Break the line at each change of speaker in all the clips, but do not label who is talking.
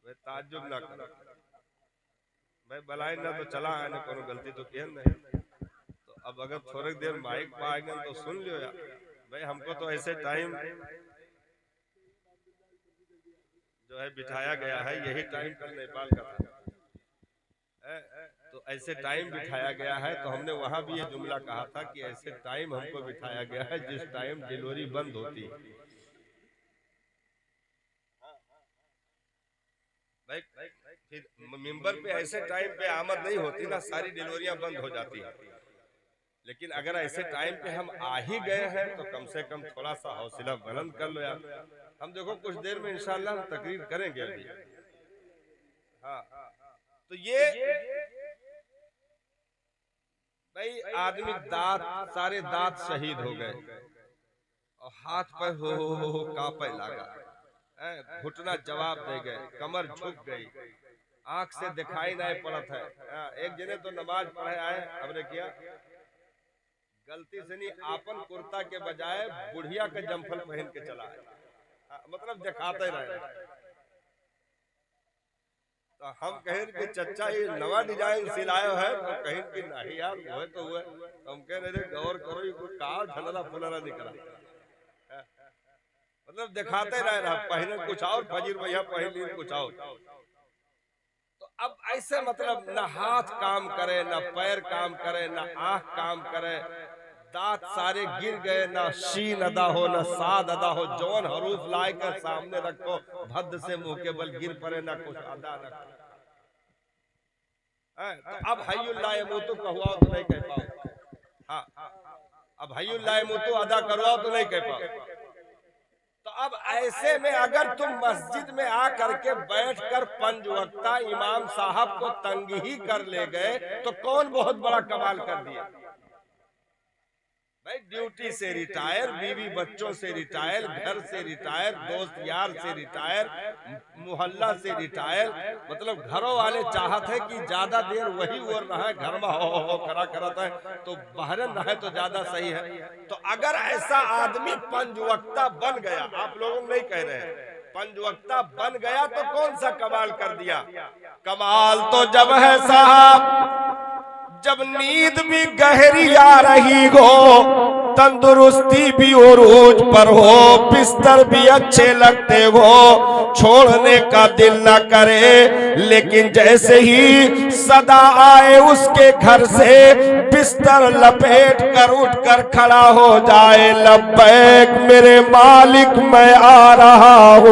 भाई ताज्जुब ना करो भाई, बलाई ना तो चला है ना, कोनो गलती तो किया नहीं। तो अब अगर थोड़ी देर माइक पे आएंगे तो सुन लियो यार भाई। हमको तो ऐसे टाइम जो है बिठाया गया है, यही टाइम कल नेपाल का था। तो ऐसे टाइम बिठाया गया है, तो हमने वहां भी ये जुमला कहा था कि ऐसे टाइम हमको बिठाया गया है जिस टाइम डिलीवरी बंद होती है भाई। फिर मिंबर पे ऐसे टाइम पे आमद नहीं होती ना, सारी डिलीवरियां बंद हो जाती है। लेकिन अगर ऐसे टाइम पे हम आ ही गए हैं तो कम से कम थोड़ा सा हौसला बुलंद कर लो यार। हम देखो कुछ देर में इंशाल्लाह हम तकरीर करेंगे अभी। हाँ, तो ये भाई आदमी दांत, सारे दांत शहीद हो गए और हाथ पर हो कांपे लगा, घुटना जवाब दे गए, कमर झुक गई, आंख से दिखाई नहीं पड़त है। एक जने तो नमाज पढ़े आए, हमने किया गलती से नहीं, आपन कुर्ता के बजाय बुढ़िया के जमफल पहन के चला है, मतलब दिखाते रहे। तो हम कहें कि चचा ये नवा डिजाइन सिलायो है, तो कहें कि नहीं यार हुए तो हुए। तो हम कह रहे गौर करो ये कोई का ढलरा फुलरा निकला, मतलब दिखाते रहे, पहले कुछ और, फजीर भैया पहले कुछ और। तो अब ऐसे मतलब न हाथ काम करे, न पैर काम करे, न आंख काम करे, दांत सारे गिर गए, ना शीन अदा हो न साद अदा हो, जौन हरूफ लाए कर सामने रखो, भद्द से मुंह के बल गिर पड़े, ना कुछ अदा न। तो अब हय्युल्लाह यमूतु कहवाओ तो नहीं कह पाओ। हाँ, अब हय्युल्लाह यमूतु अदा करवाओ तो नहीं कह पाओ। तो अब ऐसे में अगर तुम मस्जिद में आ करके बैठकर पंज वक्ता इमाम साहब को तंग ही कर ले गए तो कौन बहुत बड़ा कमाल कर दिया भाई। ड्यूटी से रिटायर, बीवी बच्चों से रिटायर, घर से रिटायर, दोस्त यार से रिटायर, मोहल्ला से रिटायर, मतलब घरों वाले चाहते हैं कि ज्यादा देर वही ओर रहा है, घर में हो करा करता है तो बाहर रहे तो ज्यादा सही है। तो अगर ऐसा आदमी पंजवक्ता बन गया, आप लोग नहीं कह रहे हैं, पंजवक्ता बन गया तो कौन सा कमाल कर दिया। कमाल तो जब है साहब जब नींद भी गहरी आ रही हो, तंदुरुस्ती भी उरूज पर हो, बिस्तर भी अच्छे लगते हो, छोड़ने का दिल न करे, लेकिन जैसे ही सदा आए उसके घर से, बिस्तर लपेट कर उठकर खड़ा हो जाए, लब्बैक मेरे मालिक मैं आ रहा हूँ।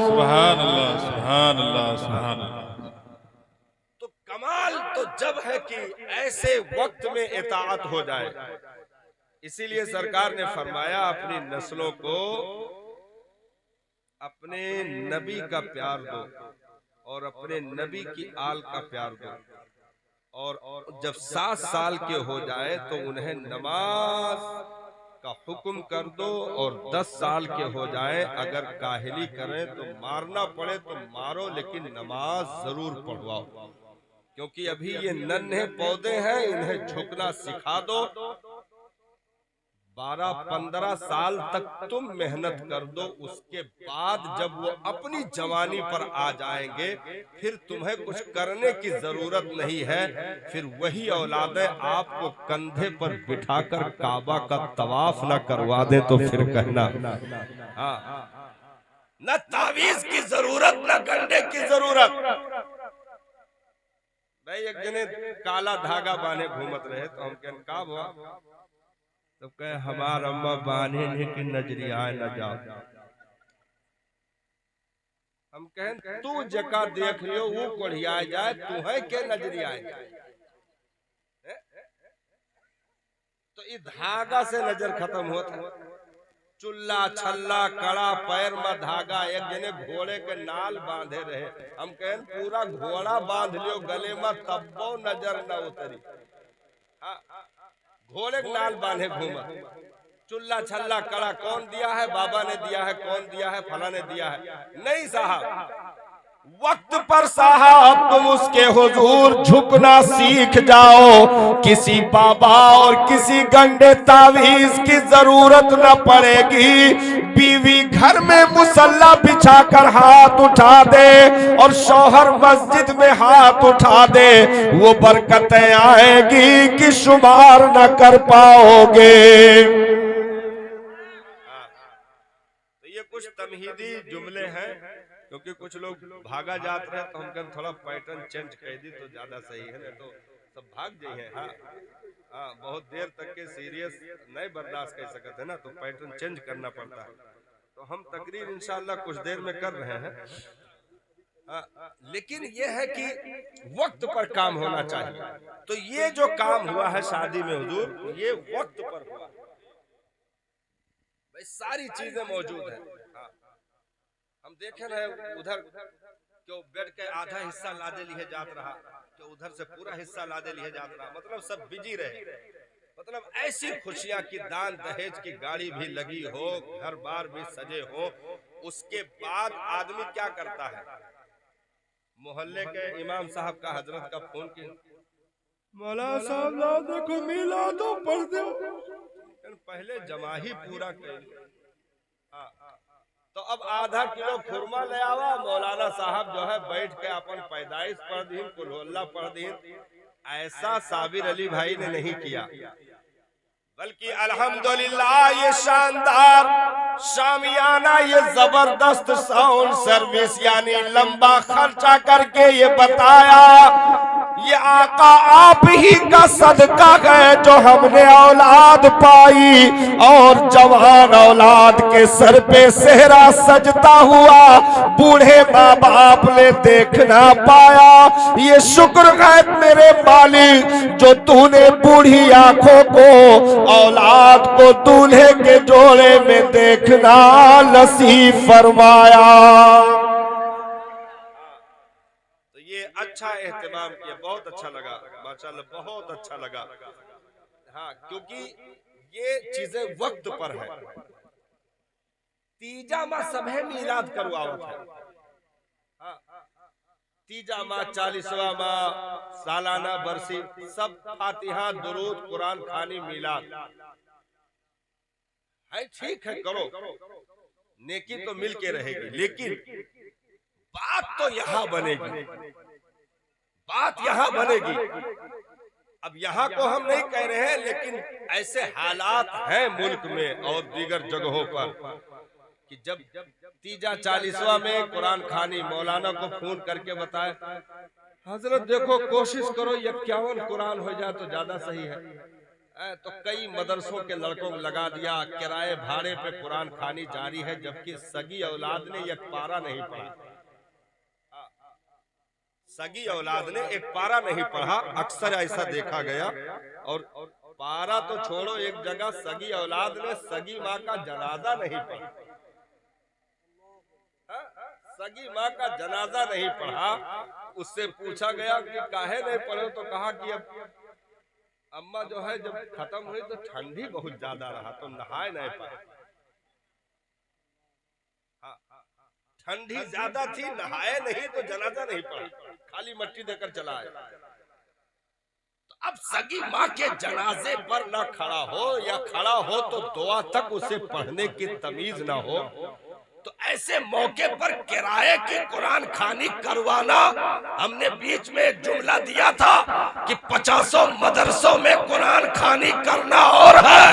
सुभान अल्लाह, सुभान अल्लाह, सुभान अल्लाह।
तो कमाल तो जब है कि ऐसे वक्त में इताअत हो जाए। इसीलिए सरकार ने फरमाया अपनी नस्लों को अपने नबी का प्यार दो और अपने नबी की आल का प्यार दो, और जब 7 साल के हो जाए तो उन्हें नमाज का हुक्म कर दो, और 10 साल के हो जाए अगर काहिली करें तो मारना पड़े तो मारो, लेकिन नमाज जरूर पढ़वाओ, क्योंकि अभी ये नन्हे पौधे हैं, इन्हें झुकना सिखा दो। 12-15 साल तक तुम मेहनत कर दो, उसके बाद जब वो अपनी जवानी पर आ जाएंगे फिर तुम्हें कुछ करने की जरूरत नहीं है। फिर वही औलादें आपको कंधे पर बिठाकर काबा का तवाफ न करवा दे तो फिर कहना हाँ, न तावीज की जरूरत न गंडे की जरूरत। भाई एक जने काला धागा बांधे घूमत रहे तो हम कहन का हुआ, तो कहे हमार अम्मा बांधे ने कि नजरिया न जाओ। हम कहें तू जका देख लियो वो कोढ़िया जाए, तू है के नजरिया जाए। तो इस धागा से नजर खत्म होता, चुल्ला छल्ला कड़ा पैर में धागा। एक जने घोड़े के नाल बांधे रहे, हम कहें पूरा घोड़ा बांध लियो गले में तब्बो नजर न उतरी। घोड़े के नाल बांधे घूमा, चुल्ला छल्ला कड़ा कौन दिया है, बाबा ने दिया है, कौन दिया है, फला ने दिया है। नहीं साहब, वक्त पर साहब तुम उसके हुजूर झुकना सीख जाओ, किसी बाबा और किसी गंडे तावीज की जरूरत न पड़ेगी। बीवी
घर में मुसल्ला बिछाकर हाथ उठा दे और शौहर मस्जिद में हाथ उठा दे, वो बरकतें आएगी कि शुमार न कर पाओगे।
तो ये कुछ तमहीदी जुमले हैं, क्योंकि कुछ लोग भागा जाते हैं तो हम कहें थोड़ा पैटर्न चेंज कर दी तो ज्यादा सही है, नहीं तो सब भाग जाइए। हाँ हाँ, बहुत देर तक के सीरियस नहीं बर्दाश्त कर सकते है ना, तो पैटर्न चेंज करना पड़ता है। तो हम तकरीर इंशाल्लाह कुछ देर में कर रहे हैं। लेकिन ये है कि वक्त पर काम होना चाहिए। तो ये जो काम हुआ है शादी में हुजूर, ये वक्त पर हुआ, भाई सारी चीजें मौजूद हैं। हम देखे रहे उधर क्यों बेड के आधा हिस्सा लादे लिए जात रहा, तो उधर से पूरा हिस्सा लादे लिए जात रहा, मतलब सब बिजी रहे। मतलब ऐसी खुशियां कि दान दहेज की गाड़ी भी लगी हो, घर बार भी सजे हो, उसके बाद आदमी क्या करता है, मोहल्ले के इमाम साहब का हजरत का फोन किया, मौला साहब ला देखो मिला तो पढ़ दो, पहले जमा ही पूरा कर। तो अब आधा किलो खुरमा ले आवा, मौलाना साहब जो है बैठ के अपन पैदाइश पढ़ दीन, कुल अल्लाह पढ़ दीन। ऐसा साबिर अली भाई ने नहीं किया, बल्कि अल्हम्दुलिल्लाह ये शानदार शामियाना, ये जबरदस्त साउंड सर्विस, यानी लंबा खर्चा करके ये बताया, ये आका आप ही का सदका है जो हमने औलाद पाई, और जवान औलाद के सर पे सेहरा सजता हुआ बूढ़े माँ बाप ने देखना पाया। ये शुक्र है मेरे मालिक जो तूने बूढ़ी आंखों को, औलाद को दूल्हे के जोड़े में देखना नसीब फरमाया। अच्छा एहतमाम किया, बहुत अच्छा लगा, माशाल्लाह बहुत अच्छा लगा। हाँ, क्योंकि ये चीजें वक्त पर है। तीजा माँ सभे मीलाद करवावत है। हाँ, तीजा माँ, 40वां माँ, सालाना बरसी, सब फातिहा दुरूद कुरान खानी मीलाद है। ठीक है, करो, नेकी तो मिल के रहेगी, लेकिन बात तो यहाँ बनेगी, बात यहाँ बनेगी। अब यहाँ को हम नहीं कह रहे हैं, लेकिन ऐसे हालात हैं मुल्क में और दीगर जगहों पर कि जब तीजा 40वां में कुरान खानी मौलाना को फोन करके बताए, हजरत देखो कोशिश करो 51 कुरान हो जाए तो ज्यादा सही है। तो कई मदरसों के लड़कों को लगा दिया, किराए भाड़े पे कुरान खानी जारी है, जबकि सगी औलाद ने एक पारा नहीं पढ़ा, सगी औलाद ने एक पारा नहीं पढ़ा। अक्सर ऐसा देखा गया। और पारा तो छोड़ो, एक जगह सगी औलाद ने सगी माँ का जनाजा नहीं पढ़ा, सगी माँ का जनाजा नहीं पढ़ा। उससे पूछा गया कि काहे नहीं पढ़े, तो कहा कि अब अम्मा जो है जब खत्म हुई तो ठंडी बहुत ज्यादा रहा तो नहाए नहीं पाए, ठंडी ज्यादा थी, नहाए नहीं तो जनाजा नहीं पढ़ा, खाली मट्टी देकर चला आया। तो अब सगी माँ के जनाजे पर ना खड़ा हो, या खड़ा हो तो दुआ तक उसे पढ़ने की तमीज ना हो, तो ऐसे मौके पर किराए की कुरान खानी करवाना। हमने बीच में एक जुमला दिया था कि 50 मदरसों में कुरान खानी करना और है,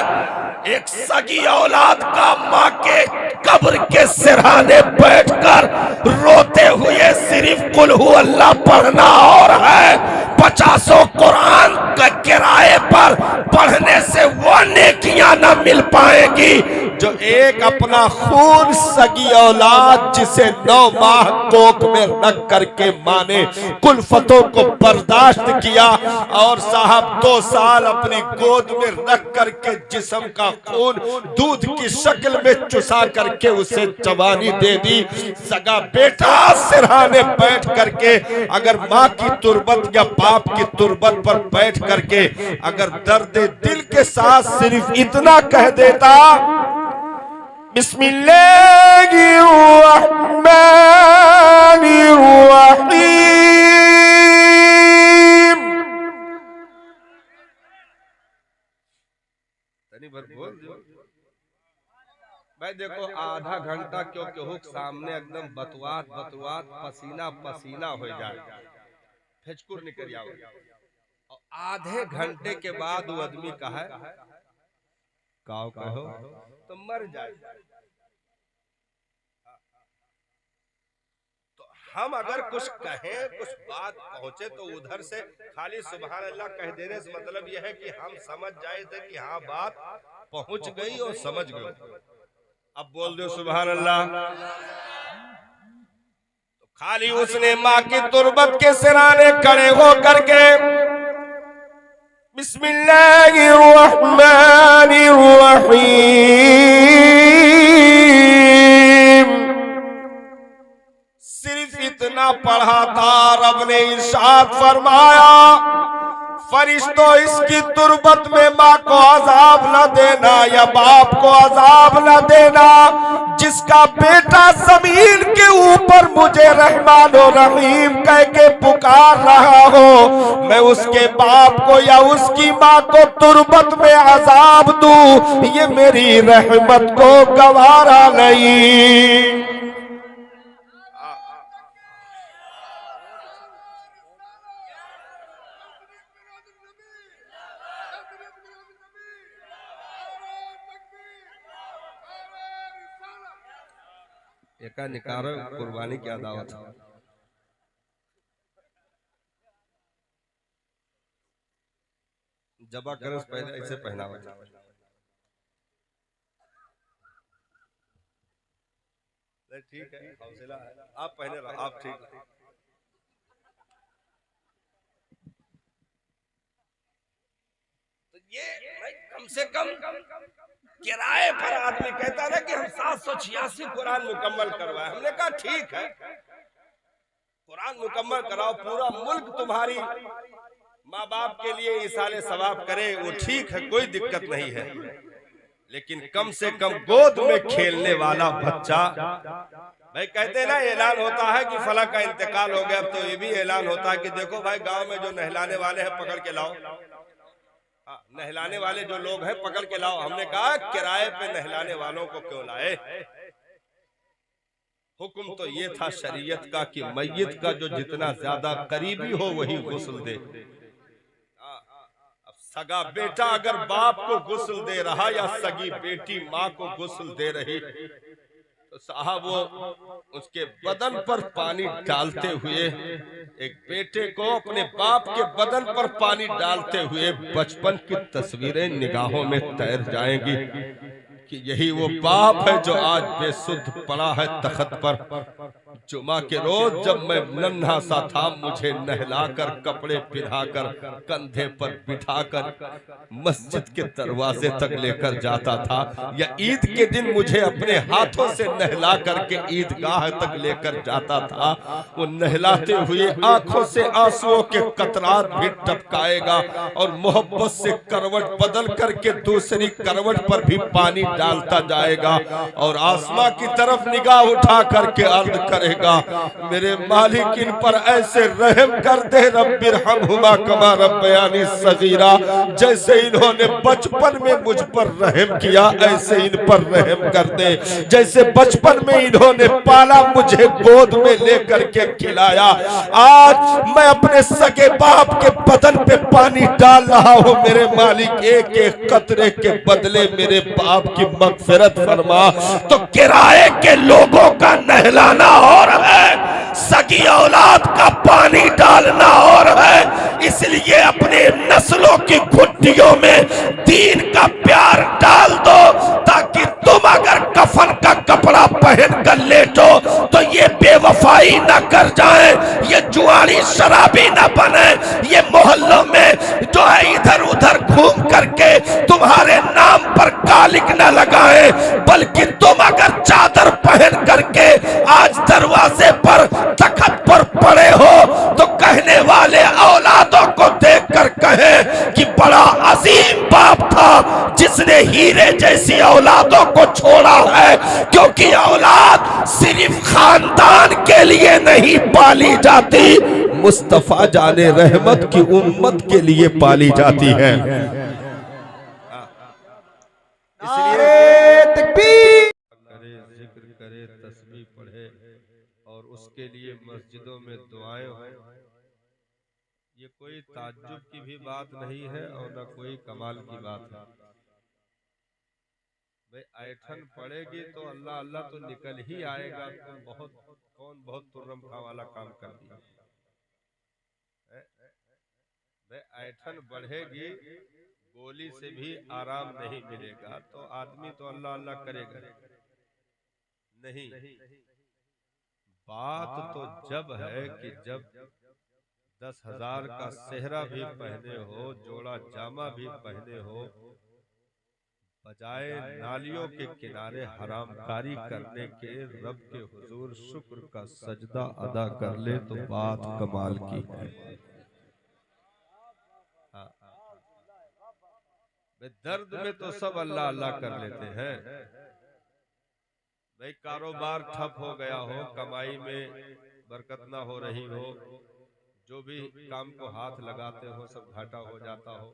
एक सगी औलाद का माँ के कब्र के सिरहाने बैठकर रोते हुए सिर्फ कुल हु अल्लाह पढ़ना और है। 50 कुरान का किराए पर पढ़ने से वो नेकियां न मिल पाएगी जो एक अपना खून सगी औलाद जिसे 9 माह कोख में रख करके माँ ने कुल्फतों को बर्दाश्त किया, और साहब 2 साल अपनी गोद में रख करके जिस्म का खून दूध की शक्ल में चुसा करके उसे जवानी दे दी। सगा बेटा सिरहाने बैठ करके अगर माँ की तुरबत या बाप की तुरबत पर बैठ करके अगर दर्द दिल के साथ सिर्फ इतना कह देता, बिस्मिल्लाहिर्रहमानिर्रहीम, तनी भर बोल दो, भाई देखो आधा घंटा क्योंकि हुक सामने एकदम बतवात बतवात पसीना पसीना हो जाए, फेचकुर निकल जाओ, और आधे घंटे के बाद वो आदमी कहे काओ कहो तो मर जाए। तो हम अगर कुछ कहें, कुछ बात पहुंचे, तो उधर से खाली सुभान अल्लाह कह देने से मतलब यह है कि हम समझ जाए थे कि हाँ बात पहुंच गई और समझ गए। अब बोल दो सुभान अल्लाह। तो खाली उसने माँ की तुरबत के सिराने खड़े हो करके बिस्मिल्लाहिर्रहमानिर्रहीम सिर्फ इतना पढ़ा था, रब ने इरशाद फरमाया फरिश्तों इसकी तुरबत में माँ को अजाब न देना या बाप को अजाब न देना। जिसका बेटा जमीन के ऊपर मुझे रहमान और रहीम कह के पुकार रहा हो, मैं उसके बाप को या उसकी माँ को तुरबत में अजाब दूं, ये मेरी रहमत को गवारा नहीं। एका निकारो कुर्बानी की दावत जबा करे पहले ऐसे पहनावा। ठीक है, हौसला है, आप पहने रहो, आप ठीक है। तो ये कम से कम किराए पर आदमी कहता ना कि हम 786 कुरान मुकम्मल करवाए। हमने कहा ठीक है, कुरान मुकम्मल कराओ, पूरा मुल्क तुम्हारी माँ बाप के लिए इसाले सवाब करे, वो ठीक है, कोई दिक्कत नहीं है। लेकिन कम से कम गोद में खेलने वाला बच्चा, भाई कहते ना ऐलान होता है कि फला का इंतकाल हो गया, अब तो ये भी ऐलान होता है कि देखो भाई गांव में जो नहलाने वाले हैं पकड़ के लाओ, नहलाने वाले जो लोग हैं पकड़ के लाओ। हमने कहा किराए पे नहलाने वालों को क्यों लाए? हुक्म तो ये था शरीयत का कि मैयत का जो जितना ज्यादा करीबी हो वही गुस्ल दे। अब सगा बेटा अगर बाप को गुस्ल दे रहा या सगी बेटी माँ को गुस्ल दे रही, तो साहब वो उसके बदन पर पानी डालते हुए, एक बेटे को अपने बाप के बदन पर पानी डालते हुए बचपन की तस्वीरें निगाहों में तैर जाएंगी कि यही वो बाप है जो आज बेसुध पड़ा है तख्त पर। जुमा के रोज जब मैं नन्हा सा था, मुझे नहलाकर कपड़े पहनाकर कंधे पर बिठाकर मस्जिद के दरवाजे तक लेकर जाता था, या ईद के दिन मुझे अपने हाथों से नहला करके ईदगाह तक लेकर जाता था। वो नहलाते हुए आंखों से आंसुओं के कतरात भी टपकाएगा और मोहब्बत से करवट बदल करके दूसरी करवट पर भी पानी डालता जाएगा और आसमां की तरफ निगाह उठा करके अर्ज करेगा, मेरे मालिक इन पर ऐसे रहम कर दे, रब्बिरहमहुमा कमा रब्बयानी सगीरा। जैसे इन्होंने बचपन में मुझ पर रहम किया, ऐसे इन पर रहम कर दे। जैसे बचपन में इन्होंने पाला, मुझे गोद में लेकर के खिलाया, आज मैं अपने सगे बाप के बदन पे पानी डाल रहा हूँ। मेरे मालिक एक एक कतरे के बदले मेरे बाप की मगफिरत फरमा। तो किराए के लोगों का नहलाना और है, सगी औलाद का पानी डालना और है। इसलिए अपने नस्लों की घुट्टियों में दीन का प्यार डाल दो, ताकि तुम अगर कफन का कपड़ा पहन कर लेटो तो ये बेवफाई न कर जाए, ये जुआरी शराबी न बने, ये मोहल्लों में जो है इधर उधर घूम करके तुम्हारे नाम पर कालिक न लगाए, बल्कि तुम अगर चादर पहन करके आज दरवाजे पर तख्त पर पड़े हो तो कहने वाले औलादों को देखकर कहे कि बड़ा अजीम बाप था जिसने हीरे जैसी औलादों को छोड़ा है। क्योंकि औलाद सिर्फ खानदान के लिए नहीं पाली जाती, मुस्तफा जाने रहमत की उम्मत के लिए पाली जाती है। इसलिए उनके लिए मस्जिदों में दुआएं हों, ये कोई ताज्जुब की भी बात नहीं है और न कोई कमाल की बात है। भाई ऐठन पड़ेगी तो अल्लाह अल्लाह तो निकल ही आएगा। कौन बहुत तुर्रम खा वाला काम कर दिया। भाई ऐठन बढ़ेगी, गोली से भी आराम नहीं मिलेगा, तो आदमी तो अल्लाह अल्लाह करेगा नहीं। बात तो जब है कि जब 10,000 का सेहरा भी पहने हो, जोड़ा जामा भी पहने हो, बजाय नालियों के किनारे हरामकारी करने के रब के हुजूर शुक्र का सजदा अदा कर ले तो बात कमाल की है। दर्द में तो सब अल्लाह अल्लाह कर लेते हैं। भाई कारोबार ठप हो गया हो, कमाई में बरकत ना हो रही हो, जो भी काम को हाथ लगाते हो सब घाटा हो जाता हो,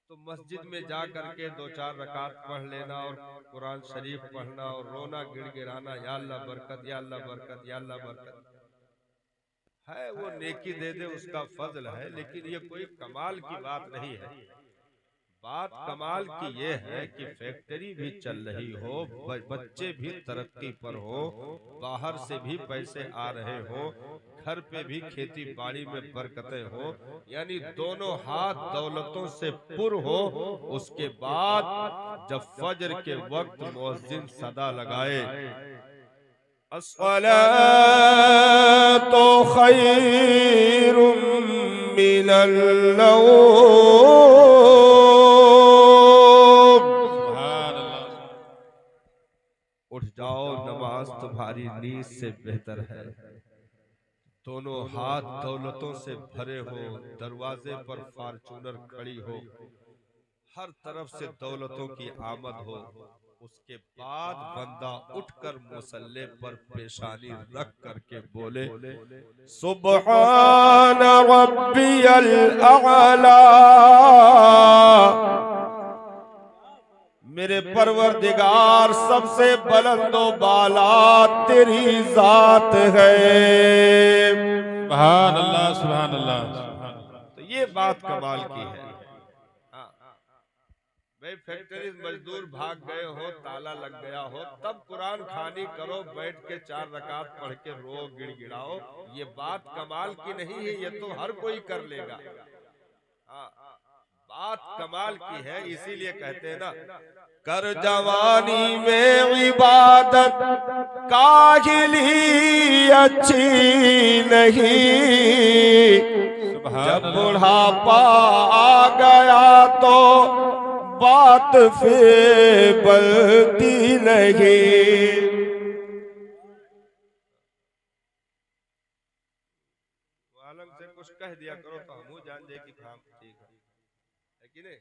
तो मस्जिद में जा करके 2-4 रकात पढ़ लेना और कुरान शरीफ पढ़ना और रोना गिड़गिड़ाना, या अल्लाह बरकत, या अल्लाह बरकत, या अल्लाह बरकत है। वो नेकी दे दे उसका फजल है, लेकिन ये कोई कमाल की बात नहीं है। बात कमाल की ये है कि फैक्ट्री भी चल रही हो, बच्चे भी तरक्की पर हो, बाहर से भी पैसे आ रहे हो, घर पे भी खेती बाड़ी में बरकतें हो, यानी दोनों हाथ दौलतों से पुर हो। उसके बाद जब फजर के वक्त मुअज्जिन सदा लगाए
अस्सलातु खैरुम मिनल नौम,
उठ जाओ, नमाज तुम्हारी नींद से बेहतर है। दोनों हाथ दौलतों से भरे हो, दरवाजे पर फॉर्चूनर खड़ी हो, हर तरफ से दौलतों की आमद हो, उसके बाद बंदा उठकर मुसल्ले पर पेशानी रख करके बोले
सुब्हान रब्बियल आला, मेरे परवरदिगार सबसे बुलंदो बाला तेरी जात है।
सुभान अल्लाह, सुभान अल्लाह।
तो ये बात कमाल की है। भाई फैक्ट्री मजदूर भाग गए हो, ताला लग गया हो, तब कुरान खानी करो, बैठ के 4 रकात पढ़ के रो गिड़गिड़ाओ, ये बात कमाल की नहीं है, ये तो हर कोई कर लेगा। बात कमाल की है, इसीलिए कहते हैं ना, कर जवानी में इबादत काहिली अच्छी नहीं, जब बुढ़ापा आ गया तो बात फिर बनती नहीं। आलम से कुछ कह दिया करो तो हम जान जाए कि हाँ ठीक है कि नहीं।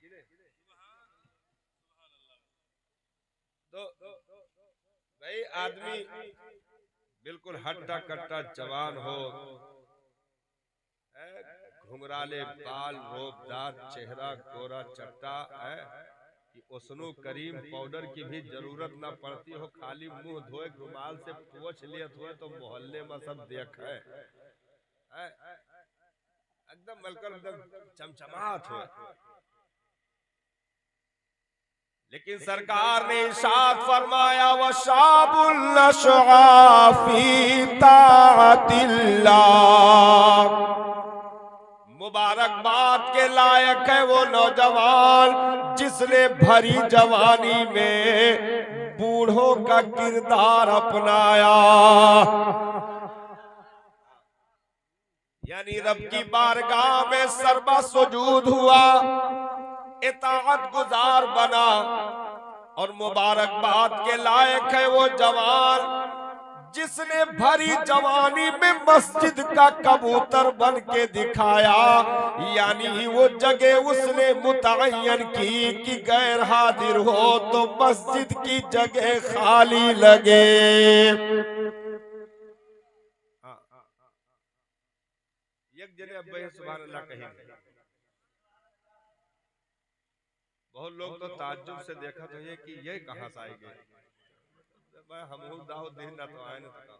तो भाई आदमी बिल्कुल हट्टा कट्टा जवान हो, घुंघराले बाल, रोबदार चेहरा, गोरा चट्टा है कि उसनु करीम पाउडर की भी जरूरत ना पड़ती हो, खाली मुंह धोए रुमाल से पोंछ लिए हुए तो मोहल्ले में सब देख है, एकदम मलकर एकदम चमचमात हो। लेकिन सरकार ने इरशाद फरमाया वशाबुल नशआ फी ताअतिल्लाह, मुबारकबाद के लायक है वो नौजवान जिसने भरी जवानी में बूढ़ों का किरदार अपनाया, यानी रब की बारगाह में सर्बा सुजूद हुआ, इताअत गुजार बना। और मुबारकबाद के लायक है वो जवान जिसने भरी जवानी में मस्जिद का कबूतर बन के दिखाया, यानी वो जगह उसने मुतय्यन की कि गैर हाजिर हो तो मस्जिद की जगह खाली लगे। एक जने अब्बे सुभान अल्लाह कहेंगे। बहुत लोग तो ताज्जुब से देखा तो ये कि ये कहां से आएंगे, मैं हमहू दाऊद दिन ना तो आए ना तो